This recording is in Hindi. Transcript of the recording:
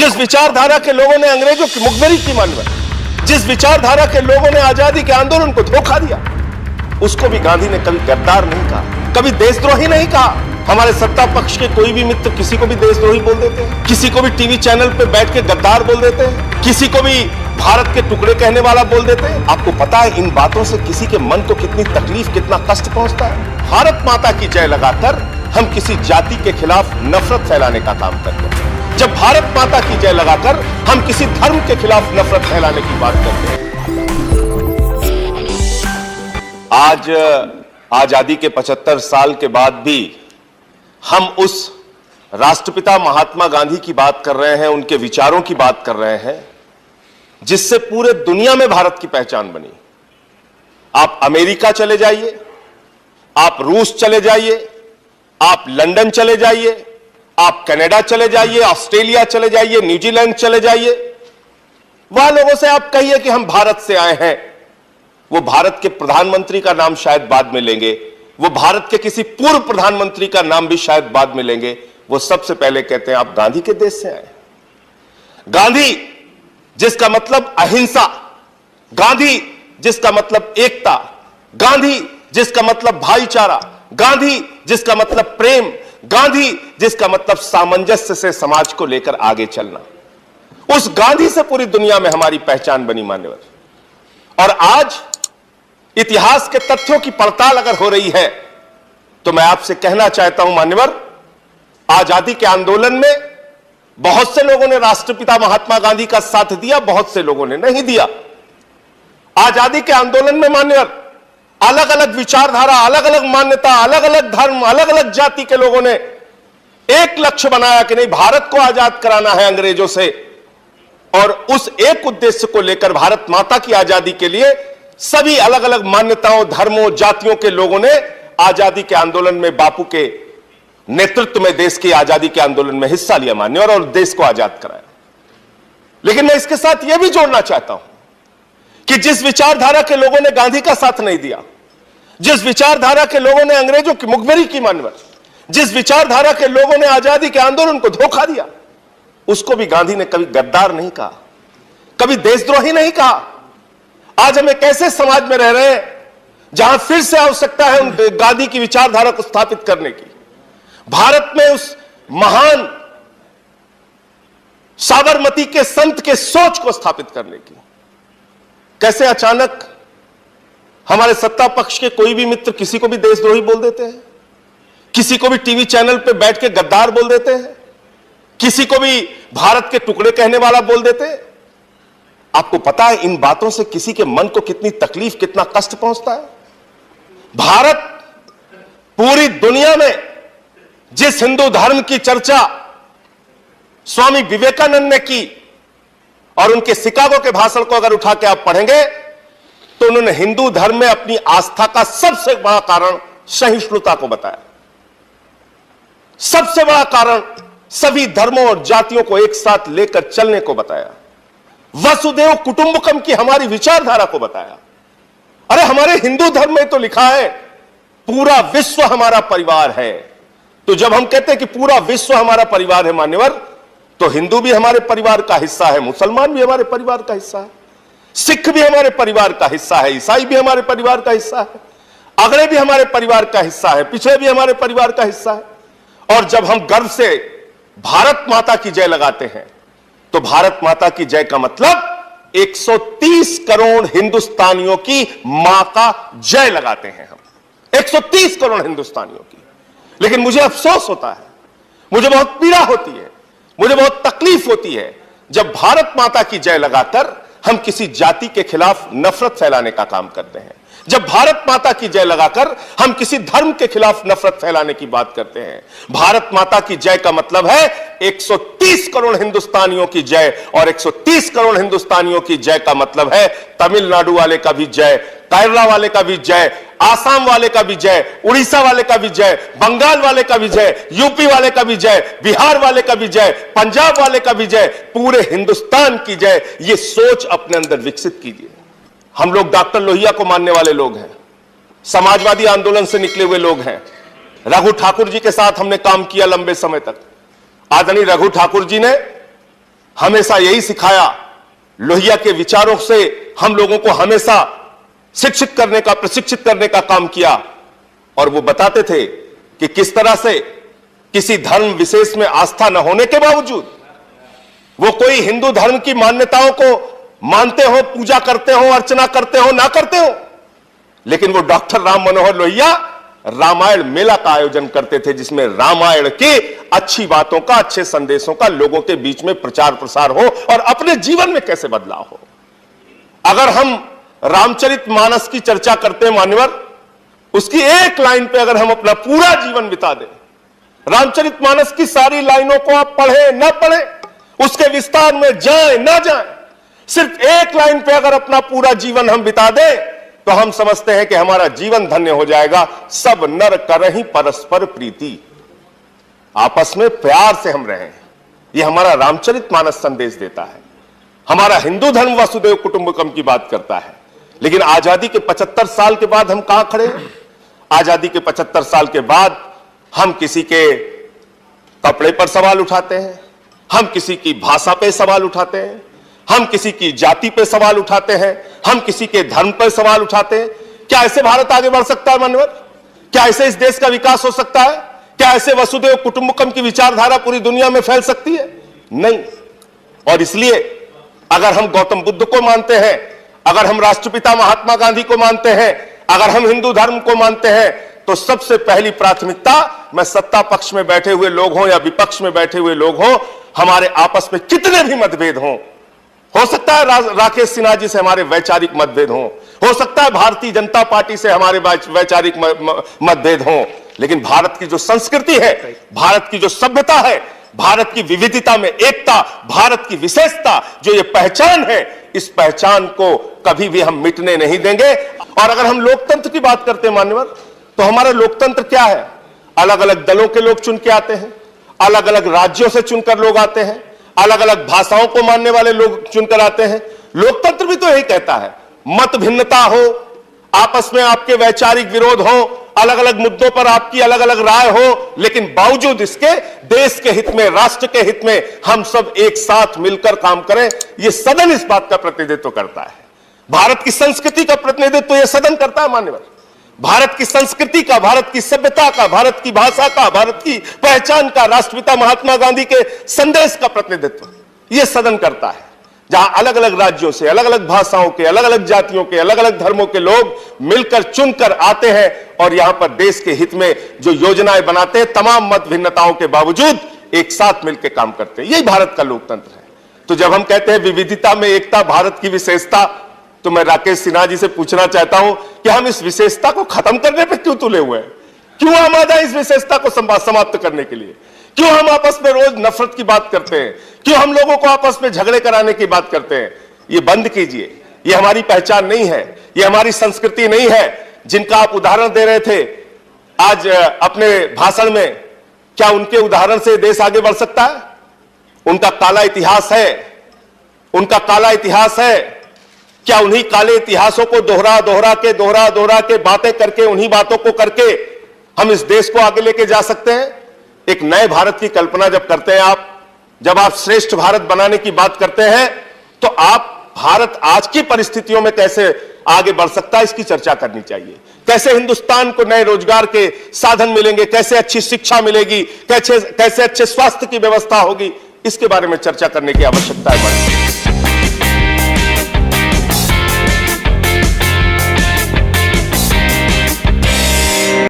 जिस विचारधारा के लोगों ने अंग्रेजों की मुखबिरी की मानव, जिस विचारधारा के लोगों ने आजादी के आंदोलन को धोखा दिया, उसको भी गांधी ने कभी गद्दार नहीं कहा, कभी देशद्रोही नहीं कहा। हमारे सत्ता पक्ष के कोई भी मित्र किसी को भी देशद्रोही बोल देते हैं, किसी को भी टीवी चैनल पे बैठ के गद्दार बोल देते हैं, किसी को भी भारत के टुकड़े कहने वाला बोल देते हैं। आपको पता है इन बातों से किसी के मन को कितनी तकलीफ, कितना कष्ट पहुंचता है। भारत माता की जय लगाकर हम किसी जाति के खिलाफ नफरत फैलाने का काम करते हैं। जब भारत माता की जय लगाकर हम किसी धर्म के खिलाफ नफरत फैलाने की बात करते हैं। आज आजादी के 75 साल के बाद भी हम उस राष्ट्रपिता महात्मा गांधी की बात कर रहे हैं, उनके विचारों की बात कर रहे हैं, जिससे पूरे दुनिया में भारत की पहचान बनी। आप अमेरिका चले जाइए, आप रूस चले जाइए, आप लंदन चले जाइए, आप कनाडा चले जाइए, ऑस्ट्रेलिया चले जाइए, न्यूजीलैंड चले जाइए, वहां लोगों से आप कहिए कि हम भारत से आए हैं, वो भारत के प्रधानमंत्री का नाम शायद बाद में लेंगे, वो भारत के किसी पूर्व प्रधानमंत्री का नाम भी शायद बाद में लेंगे। वो सबसे पहले कहते हैं आप गांधी के देश से आए। गांधी जिसका मतलब अहिंसा, गांधी जिसका मतलब एकता, गांधी जिसका मतलब भाईचारा, गांधी जिसका मतलब प्रेम, गांधी जिसका मतलब सामंजस्य से समाज को लेकर आगे चलना, उस गांधी से पूरी दुनिया में हमारी पहचान बनी मान्यवर। और आज इतिहास के तथ्यों की पड़ताल अगर हो रही है तो मैं आपसे कहना चाहता हूं मान्यवर, आजादी के आंदोलन में बहुत से लोगों ने राष्ट्रपिता महात्मा गांधी का साथ दिया, बहुत से लोगों ने नहीं दिया। आजादी के आंदोलन में मान्यवर अलग अलग विचारधारा, अलग अलग मान्यता, अलग अलग धर्म, अलग अलग जाति के लोगों ने एक लक्ष्य बनाया कि नहीं, भारत को आजाद कराना है अंग्रेजों से। और उस एक उद्देश्य को लेकर भारत माता की आजादी के लिए सभी अलग अलग मान्यताओं, धर्मों, जातियों के लोगों ने आजादी के आंदोलन में बापू के नेतृत्व में देश की आजादी के आंदोलन में हिस्सा लिया मान्यवर, और देश को आजाद कराया। लेकिन मैं इसके साथ यह भी जोड़ना चाहता हूं कि जिस विचारधारा के लोगों ने गांधी का साथ नहीं दिया, जिस विचारधारा के लोगों ने अंग्रेजों की मुखबिरी की मान्यवर, जिस विचारधारा के लोगों ने आजादी के आंदोलन को धोखा दिया, उसको भी गांधी ने कभी गद्दार नहीं कहा, कभी देशद्रोही नहीं कहा। आज हम एक ऐसे समाज में रह रहे हैं जहां फिर से आवश्यकता है उन गांधी की विचारधारा को स्थापित करने की। भारत में उस महान साबरमती के संत के सोच को स्थापित करने की। कैसे अचानक हमारे सत्ता पक्ष के कोई भी मित्र किसी को भी देशद्रोही बोल देते हैं, किसी को भी टीवी चैनल पे बैठ के गद्दार बोल देते हैं, किसी को भी भारत के टुकड़े कहने वाला बोल देते हैं। आपको पता है इन बातों से किसी के मन को कितनी तकलीफ, कितना कष्ट पहुंचता है। भारत पूरी दुनिया में जिस हिंदू धर्म की चर्चा स्वामी विवेकानंद ने की, और उनके शिकागो के भाषण को अगर उठा के आप पढ़ेंगे तो उन्होंने हिंदू धर्म में अपनी आस्था का सबसे बड़ा कारण सहिष्णुता को बताया। सबसे बड़ा कारण सभी धर्मों और जातियों को एक साथ लेकर चलने को बताया। वसुदेव कुटुंबकम की हमारी विचारधारा को बताया। अरे हमारे हिंदू धर्म में तो लिखा है पूरा विश्व हमारा परिवार है। तो जब हम कहते हैं कि पूरा विश्व हमारा परिवार है मान्यवर, तो हिंदू भी हमारे परिवार का हिस्सा है, मुसलमान भी हमारे परिवार का हिस्सा है, सिख भी हमारे परिवार का हिस्सा है, ईसाई भी हमारे परिवार का हिस्सा है, अगड़े भी हमारे परिवार का हिस्सा है, पिछड़े भी हमारे परिवार का हिस्सा है। और जब हम गर्व से भारत माता की जय लगाते हैं तो भारत माता की जय का मतलब 130 करोड़ हिंदुस्तानियों की मां का जय लगाते हैं हम, 130 करोड़ हिंदुस्तानियों की। लेकिन मुझे अफसोस होता है, मुझे बहुत पीड़ा होती है, मुझे बहुत तकलीफ होती है जब भारत माता की जय लगाकर हम किसी जाति के खिलाफ नफरत फैलाने का काम करते हैं, जब भारत माता की जय लगाकर हम किसी धर्म के खिलाफ नफरत फैलाने की बात करते हैं। भारत माता की जय का मतलब है 130 करोड़ हिंदुस्तानियों की जय, और 130 करोड़ हिंदुस्तानियों की जय का मतलब है तमिलनाडु वाले का भी जय, केरला वाले का भी जय, आसाम वाले का भी जय, उड़ीसा वाले का भी जय, बंगाल वाले का भी जय, यूपी वाले का भी जय, बिहार वाले का भी जय, पंजाब वाले का भी जय, पूरे हिंदुस्तान की जय। ये सोच अपने अंदर विकसित कीजिए। हम लोग डॉक्टर लोहिया को मानने वाले लोग हैं, समाजवादी आंदोलन से निकले हुए लोग हैं। रघु ठाकुर जी के साथ हमने काम किया लंबे समय तक। आदरणीय रघु ठाकुर जी ने हमेशा यही सिखाया, लोहिया के विचारों से हम लोगों को हमेशा शिक्षित करने का, प्रशिक्षित करने का काम किया। और वो बताते थे कि किस तरह से किसी धर्म विशेष में आस्था न होने के बावजूद वो कोई हिंदू धर्म की मान्यताओं को मानते हो, पूजा करते हो, अर्चना करते हो, ना करते हो, लेकिन वो डॉक्टर राम मनोहर लोहिया रामायण मेला का आयोजन करते थे, जिसमें रामायण की अच्छी बातों का, अच्छे संदेशों का लोगों के बीच में प्रचार प्रसार हो और अपने जीवन में कैसे बदलाव हो। अगर हम रामचरितमानस की चर्चा करते हैं मान्यवर, उसकी एक लाइन पे अगर हम अपना पूरा जीवन बिता दें, रामचरितमानस की सारी लाइनों को आप पढ़े ना पढ़े, उसके विस्तार में जाए ना जाए, सिर्फ एक लाइन पे अगर अपना पूरा जीवन हम बिता दें तो हम समझते हैं कि हमारा जीवन धन्य हो जाएगा। सब नर करहि परस्पर प्रीति, आपस में प्यार से हम रहें, यह हमारा रामचरितमानस संदेश देता है। हमारा हिंदू धर्म वसुदेव कुटुंबकम की बात करता है। लेकिन आजादी के 75 साल के बाद हम कहां खड़े हैं? आजादी के 75 साल के बाद हम किसी के कपड़े पर सवाल उठाते हैं, हम किसी की भाषा पे सवाल उठाते हैं, हम किसी की जाति पे सवाल उठाते हैं, हम किसी के धर्म पर सवाल उठाते हैं। क्या ऐसे भारत आगे बढ़ सकता है मान्यवर? क्या ऐसे इस देश का विकास हो सकता है? क्या ऐसे वसुदेव कुटुंबकम की विचारधारा पूरी दुनिया में फैल सकती है? नहीं। और इसलिए अगर हम गौतम बुद्ध को मानते हैं, अगर हम राष्ट्रपिता महात्मा गांधी को मानते हैं, अगर हम हिंदू धर्म को मानते हैं, तो सबसे पहली प्राथमिकता, मैं सत्ता पक्ष में बैठे हुए लोग हों या विपक्ष में बैठे हुए लोग हों, हमारे आपस में कितने भी मतभेद हों, हो सकता है राकेश सिन्हा जी से हमारे वैचारिक मतभेद हो सकता है भारतीय जनता पार्टी से हमारे वैचारिक मतभेद हों, लेकिन भारत की जो संस्कृति है, भारत की जो सभ्यता है, भारत की विविधता में एकता, भारत की विशेषता, जो ये पहचान है, इस पहचान को कभी भी हम मिटने नहीं देंगे। और अगर हम लोकतंत्र की बात करते हैं मान्यवर, तो हमारा लोकतंत्र क्या है? अलग अलग दलों के लोग चुन के आते हैं, अलग अलग राज्यों से चुनकर लोग आते हैं, अलग अलग भाषाओं को मानने वाले लोग चुनकर आते हैं। लोकतंत्र भी तो यही कहता है, मत भिन्नता हो, आपस में आपके वैचारिक विरोध हो, अलग अलग मुद्दों पर आपकी अलग अलग राय हो, लेकिन बावजूद इसके देश के हित में, राष्ट्र के हित में हम सब एक साथ मिलकर काम करें। यह सदन इस बात का प्रतिनिधित्व करता है। भारत की संस्कृति का प्रतिनिधित्व यह सदन करता है मान्यवर। भारत की संस्कृति का, भारत की सभ्यता का, भारत की भाषा का, भारत की पहचान का, राष्ट्रपिता महात्मा गांधी के संदेश का प्रतिनिधित्व यह सदन करता है, जहां अलग अलग राज्यों से, अलग अलग भाषाओं के, अलग अलग जातियों के, अलग अलग धर्मों के लोग मिलकर चुनकर आते हैं और यहां पर देश के हित में जो योजनाएं बनाते हैं, तमाम मत भिन्नताओं के बावजूद एक साथ मिलकर काम करते हैं। यही भारत का लोकतंत्र है। तो जब हम कहते हैं विविधता में एकता, भारत की विशेषता, तो मैं राकेश सिन्हा जी से पूछना चाहता हूं कि हम इस विशेषता को खत्म करने पे क्यों तुले हुए हैं? क्यों हम आ जाए इस विशेषता को समाप्त करने के लिए? क्यों हम आपस में रोज नफरत की बात करते हैं? क्यों हम लोगों को आपस में झगड़े कराने की बात करते हैं? ये बंद कीजिए। ये हमारी पहचान नहीं है, ये हमारी संस्कृति नहीं है। जिनका आप उदाहरण दे रहे थे आज अपने भाषण में, क्या उनके उदाहरण से देश आगे बढ़ सकता है? उनका काला इतिहास है, उनका काला इतिहास है। क्या उन्हीं काले इतिहासों को दोहरा के बातें करके, उन्हीं बातों को करके हम इस देश को आगे लेके जा सकते हैं? एक नए भारत की कल्पना जब करते हैं आप, जब आप श्रेष्ठ भारत बनाने की बात करते हैं, तो आप भारत आज की परिस्थितियों में कैसे आगे बढ़ सकता है, इसकी चर्चा करनी चाहिए। कैसे हिंदुस्तान को नए रोजगार के साधन मिलेंगे, कैसे अच्छी शिक्षा मिलेगी, कैसे अच्छे स्वास्थ्य की व्यवस्था होगी, इसके बारे में चर्चा करने की आवश्यकता है।